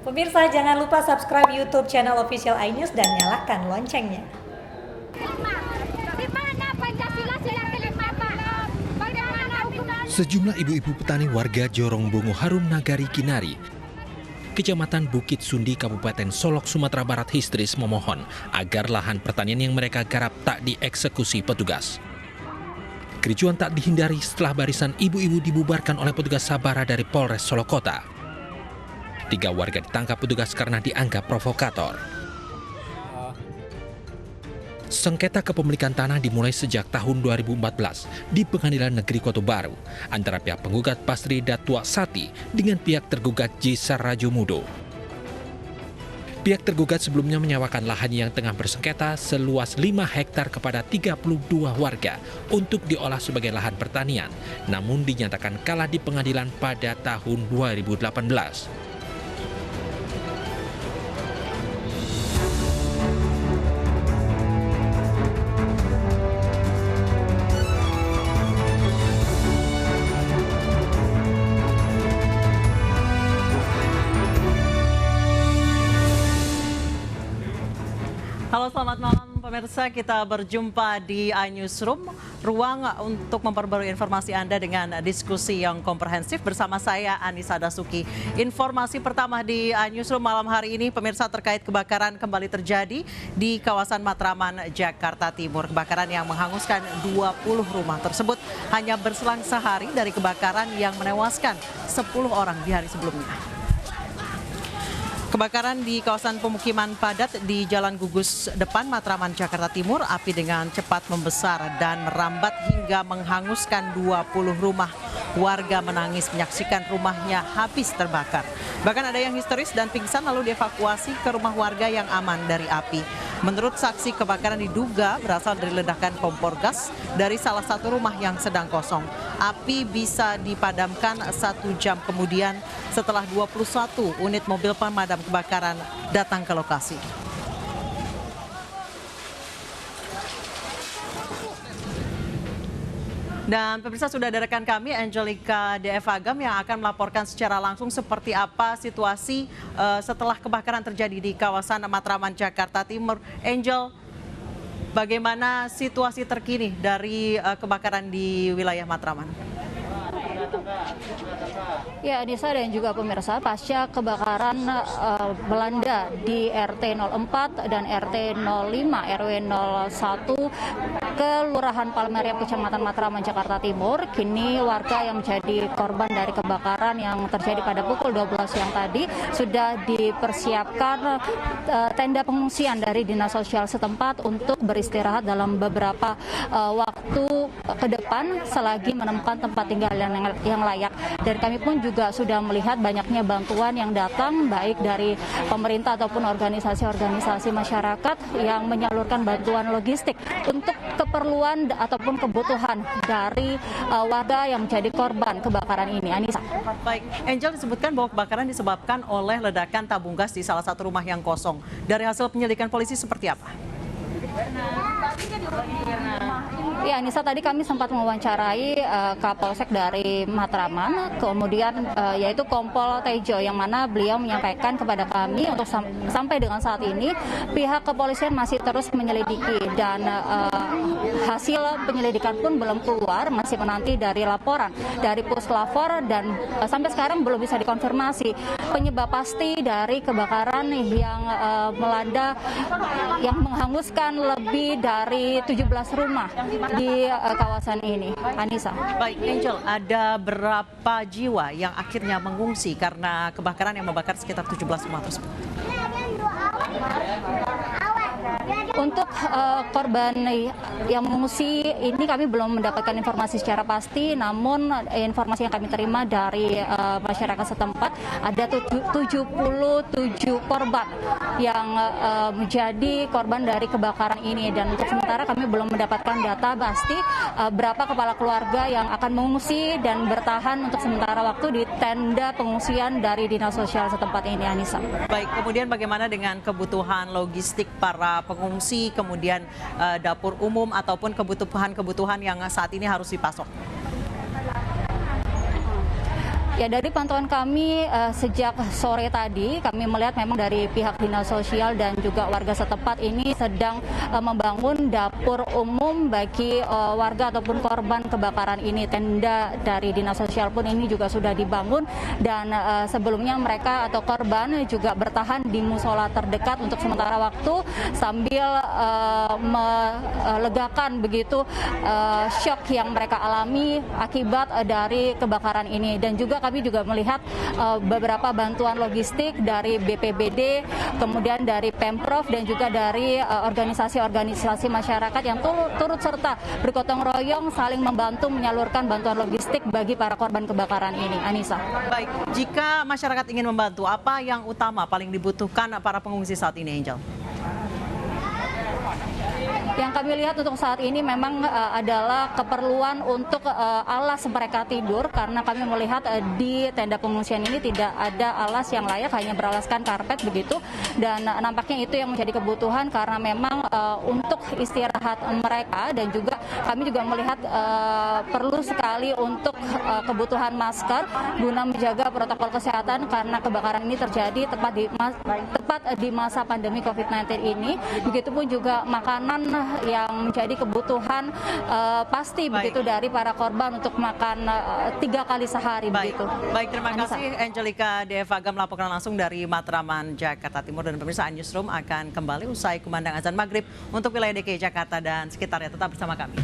Pemirsa, jangan lupa subscribe YouTube channel Official iNews dan nyalakan loncengnya. Di mana Pancasila sila kelima, Pak? Bagaimana hukuman? Sejumlah ibu-ibu petani warga Jorong Bongo Harum Nagari Kinari, Kecamatan Bukit Sundi, Kabupaten Solok, Sumatera Barat histeris memohon agar lahan pertanian yang mereka garap tak dieksekusi petugas. Kericuan tak dihindari setelah barisan ibu-ibu dibubarkan oleh petugas Sabara dari Polres Solok Kota. 3 warga ditangkap petugas karena dianggap provokator. Sengketa kepemilikan tanah dimulai sejak tahun 2014 di Pengadilan Negeri Kota Baru antara pihak penggugat Pasri Datua Sati dengan pihak tergugat Jisar Rajomudo. Pihak tergugat sebelumnya menyewakan lahan yang tengah bersengketa seluas 5 hektar kepada 32 warga untuk diolah sebagai lahan pertanian, namun dinyatakan kalah di pengadilan pada tahun 2018. Halo, selamat malam pemirsa. Kita berjumpa di iNewsroom, ruang untuk memperbarui informasi Anda dengan diskusi yang komprehensif bersama saya Anissa Dasuki. Informasi pertama di iNewsroom malam hari ini pemirsa terkait kebakaran kembali terjadi di kawasan Matraman, Jakarta Timur. Kebakaran yang menghanguskan 20 rumah tersebut hanya berselang sehari dari kebakaran yang menewaskan 10 orang di hari sebelumnya. Kebakaran di kawasan pemukiman padat di Jalan Gugus Depan, Matraman, Jakarta Timur, api dengan cepat membesar dan merambat hingga menghanguskan 20 rumah. Warga menangis menyaksikan rumahnya habis terbakar. Bahkan ada yang histeris dan pingsan lalu dievakuasi ke rumah warga yang aman dari api. Menurut saksi, kebakaran diduga berasal dari ledakan kompor gas dari salah satu rumah yang sedang kosong. Api bisa dipadamkan 1 jam kemudian setelah 21 unit mobil pemadam kebakaran datang ke lokasi. Dan pemirsa, sudah ada rekan kami Angelica DF Agam yang akan melaporkan secara langsung seperti apa situasi setelah kebakaran terjadi di kawasan Matraman, Jakarta Timur. Angel, bagaimana situasi terkini dari kebakaran di wilayah Matraman? Ya, Anissa dan juga pemirsa, pasca kebakaran melanda di RT 04 dan RT 05 RW 01 Kelurahan Palmerah, Kecamatan Matraman, Jakarta Timur. Kini warga yang menjadi korban dari kebakaran yang terjadi pada pukul 12 siang tadi sudah dipersiapkan tenda pengungsian dari Dinas Sosial setempat untuk beristirahat dalam beberapa waktu ke depan selagi menemukan tempat tinggal yang layak. Dan kami pun juga sudah melihat banyaknya bantuan yang datang baik dari pemerintah ataupun organisasi-organisasi masyarakat yang menyalurkan bantuan logistik untuk keperluan ataupun kebutuhan dari warga yang menjadi korban kebakaran ini. Anissa. Baik, Angel, disebutkan bahwa kebakaran disebabkan oleh ledakan tabung gas di salah satu rumah yang kosong. Dari hasil penyelidikan polisi seperti apa? Ya, Anissa, tadi kami sempat mewawancarai Kapolsek dari Matraman, kemudian yaitu Kompol Tejo, yang mana beliau menyampaikan kepada kami untuk sampai dengan saat ini pihak kepolisian masih terus menyelidiki dan hasil penyelidikan pun belum keluar, masih menanti dari laporan dari Puslapor dan sampai sekarang belum bisa dikonfirmasi penyebab pasti dari kebakaran yang melanda yang menghanguskan lebih dari 17 rumah di kawasan ini. Anissa. Baik, Angel, ada berapa jiwa yang akhirnya mengungsi karena kebakaran yang membakar sekitar 17 rumah tersebut? Untuk korban yang mengungsi ini kami belum mendapatkan informasi secara pasti, namun informasi yang kami terima dari masyarakat setempat ada 77 korban yang menjadi korban dari kebakaran ini, dan untuk sementara kami belum mendapatkan data pasti berapa kepala keluarga yang akan mengungsi dan bertahan untuk sementara waktu di tenda pengungsian dari Dinas Sosial setempat ini. Anissa. Baik, kemudian bagaimana dengan kebutuhan logistik para pengungsi, kemudian dapur umum ataupun kebutuhan-kebutuhan yang saat ini harus dipasok? Ya, dari pantauan kami sejak sore tadi kami melihat memang dari pihak dinas sosial dan juga warga setempat ini sedang membangun dapur umum bagi warga ataupun korban kebakaran ini. Tenda dari dinas sosial pun ini juga sudah dibangun dan sebelumnya mereka atau korban juga bertahan di musola terdekat untuk sementara waktu sambil melegakan begitu shock yang mereka alami akibat dari kebakaran ini. Dan juga kami juga melihat beberapa bantuan logistik dari BPBD, kemudian dari Pemprov dan juga dari organisasi-organisasi masyarakat yang turut serta bergotong royong saling membantu menyalurkan bantuan logistik bagi para korban kebakaran ini. Anissa. Baik, jika masyarakat ingin membantu, apa yang utama paling dibutuhkan para pengungsi saat ini, Angel? Yang kami lihat untuk saat ini memang adalah keperluan untuk alas mereka tidur, karena kami melihat di tenda pengungsian ini tidak ada alas yang layak, hanya beralaskan karpet begitu, dan nampaknya itu yang menjadi kebutuhan karena memang untuk istirahat mereka. Dan juga kami juga melihat perlu sekali untuk kebutuhan masker guna menjaga protokol kesehatan karena kebakaran ini terjadi tepat di masa pandemi COVID-19 ini. Begitupun juga makanan yang menjadi kebutuhan pasti begitu dari para korban untuk makan 3 kali sehari. Begitu. Baik, terima kasih Angelica Devaga melaporkan langsung dari Matraman, Jakarta Timur. Dan pemirsa, Newsroom akan kembali usai kumandang azan maghrib untuk wilayah DKI Jakarta dan sekitarnya. Tetap bersama kami.